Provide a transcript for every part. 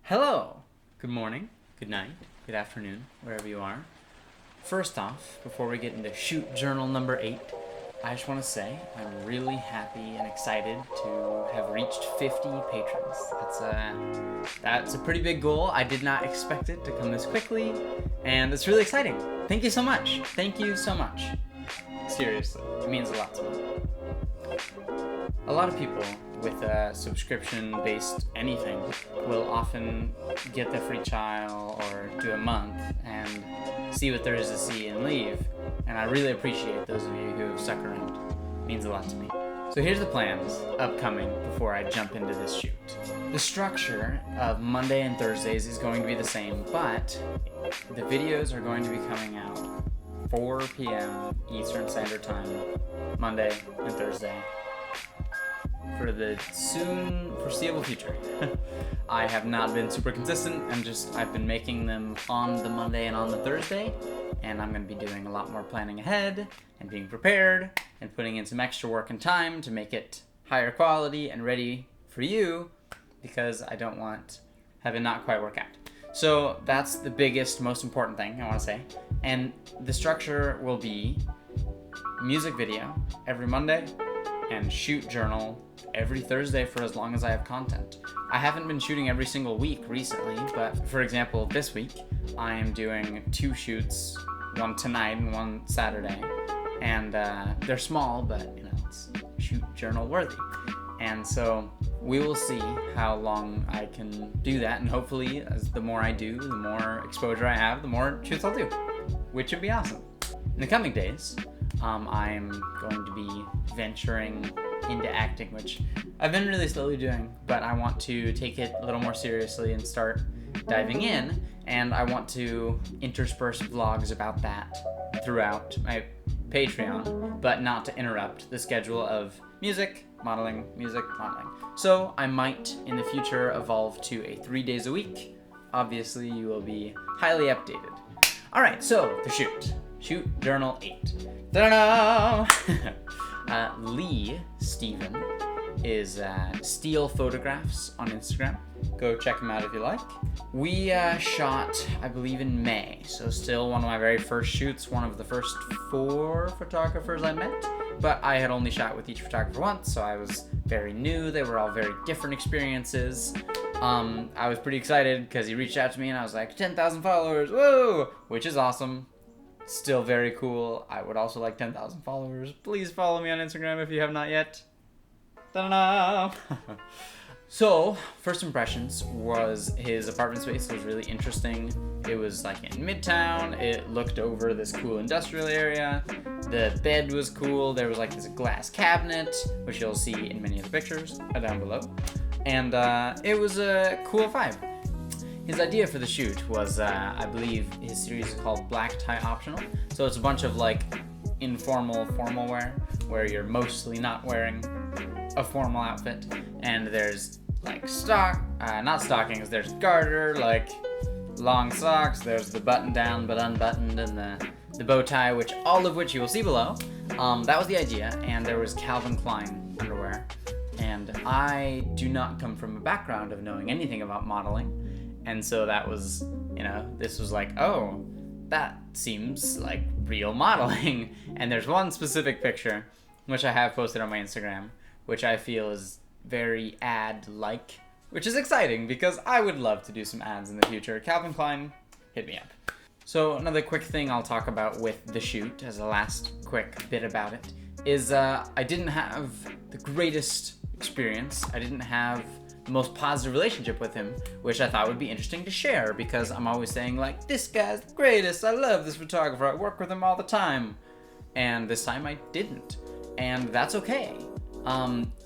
Hello! Good morning, good night, good afternoon, wherever you are. First off, before we get into shoot journal number 8, I just want to say I'm really happy and excited to have reached 50 patrons. That's a pretty big goal. I did not expect it to come this quickly, and it's really exciting. Thank you so much. Thank you so much. Seriously, it means a lot to me. A lot of people with a subscription-based anything will often get the free trial or do a month and see what there is to see and leave. And I really appreciate those of you who have stuck around. It means a lot to me. So here's the plans upcoming before I jump into this shoot. The structure of Monday and Thursdays is going to be the same, but the videos are going to be coming out 4 p.m. Eastern Standard Time, Monday and Thursday, for the soon foreseeable future. I have not been super consistent. I've been making them on the Monday and on the Thursday, and I'm going to be doing a lot more planning ahead and being prepared and putting in some extra work and time to make it higher quality and ready for you, because I don't want have it not quite work out. So that's the biggest, most important thing I want to say. And the structure will be music video every Monday and shoot journal every Thursday for as long as I have content. I haven't been shooting every single week recently, but for example, this week I am doing 2 shoots, one tonight and one Saturday, and they're small, but it's shoot journal worthy. And so we will see how long I can do that, and hopefully the more I do, the more exposure I have, the more shoots I'll do, which would be awesome. In the coming days, I'm going to be venturing into acting, which I've been really slowly doing, but I want to take it a little more seriously and start diving in, and I want to intersperse vlogs about that throughout my Patreon, but not to interrupt the schedule of music, modeling. So I might in the future evolve to a 3 days a week. Obviously, you will be highly updated. Alright, so the shoot journal 8. Ta-da! Lee Steven is Steelphotographs on Instagram. Go check him out if you like. We shot, I believe, in May, so still one of my very first shoots, one of the first 4 photographers I met, but I had only shot with each photographer once, so I was very new. They were all very different experiences. I was pretty excited because he reached out to me and I was like, 10,000 followers, whoa, which is awesome. Still very cool. I would also like 10,000 followers. Please follow me on Instagram if you have not yet. Ta-da! So, first impressions was his apartment space was really interesting. It was like in Midtown. It looked over this cool industrial area. The bed was cool. There was like this glass cabinet, which you'll see in many of the pictures down below. And it was a cool vibe. His idea for the shoot was, I believe his series is called Black Tie Optional. So it's a bunch of like informal formal wear, where you're mostly not wearing a formal outfit. And there's like not stockings, there's garter, like long socks, there's the button down but unbuttoned, and the bow tie, all of which you will see below. That was the idea, and there was Calvin Klein underwear. And I do not come from a background of knowing anything about modeling. And so that was, this was like, oh, that seems like real modeling. And there's one specific picture, which I have posted on my Instagram, which I feel is very ad-like, which is exciting because I would love to do some ads in the future. Calvin Klein, hit me up. So another quick thing I'll talk about with the shoot as a last quick bit about it is I didn't have the greatest experience. I didn't have the most positive relationship with him, which I thought would be interesting to share because I'm always saying like, this guy's the greatest, I love this photographer, I work with him all the time. And this time I didn't. And that's okay.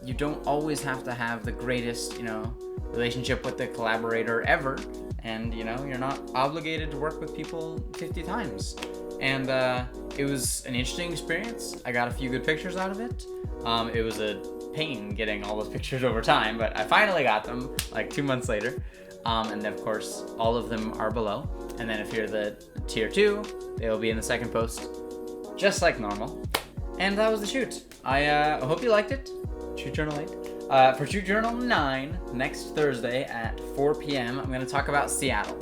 You don't always have to have the greatest, relationship with the collaborator ever. And, you're not obligated to work with people 50 times. And it was an interesting experience. I got a few good pictures out of it. It was a pain getting all those pictures over time, but I finally got them like 2 months later. And of course, all of them are below. And then if you're the tier 2, they will be in the second post, just like normal. And that was the shoot. I hope you liked it. Shoot Journal 8. For Shoot Journal 9, next Thursday at 4 p.m., I'm going to talk about Seattle.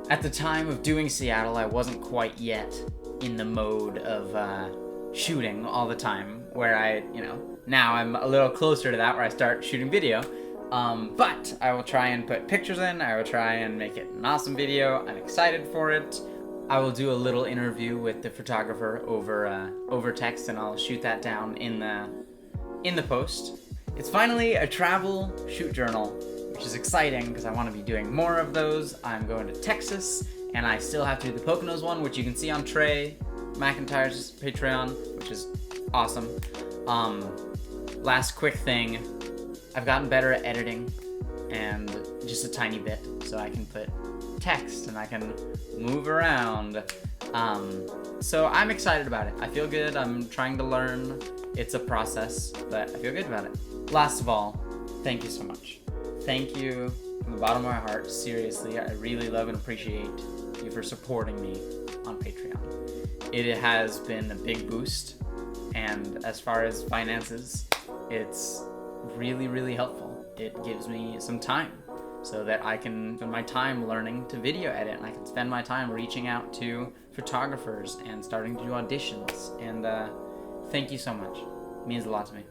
At the time of doing Seattle, I wasn't quite yet in the mode of shooting all the time, where now I'm a little closer to that, where I start shooting video. But I will try and put pictures in. I will try and make it an awesome video. I'm excited for it. I will do a little interview with the photographer over text, and I'll shoot that down in the post. It's finally a travel shoot journal, which is exciting because I want to be doing more of those. I'm going to Texas, and I still have to do the Poconos one, which you can see on Trey McIntyre's Patreon, which is awesome. Last quick thing, I've gotten better at editing, and just a tiny bit, so I can put text and I can move around. So I'm excited about it. I feel good. I'm trying to learn. It's a process, but I feel good about it. Last of all, thank you so much. Thank you from the bottom of my heart. Seriously, I really love and appreciate you for supporting me on Patreon. It has been a big boost, and as far as finances, it's really, really helpful. It gives me some time so that I can spend my time learning to video edit, and I can spend my time reaching out to photographers and starting to do auditions. And thank you so much. It means a lot to me.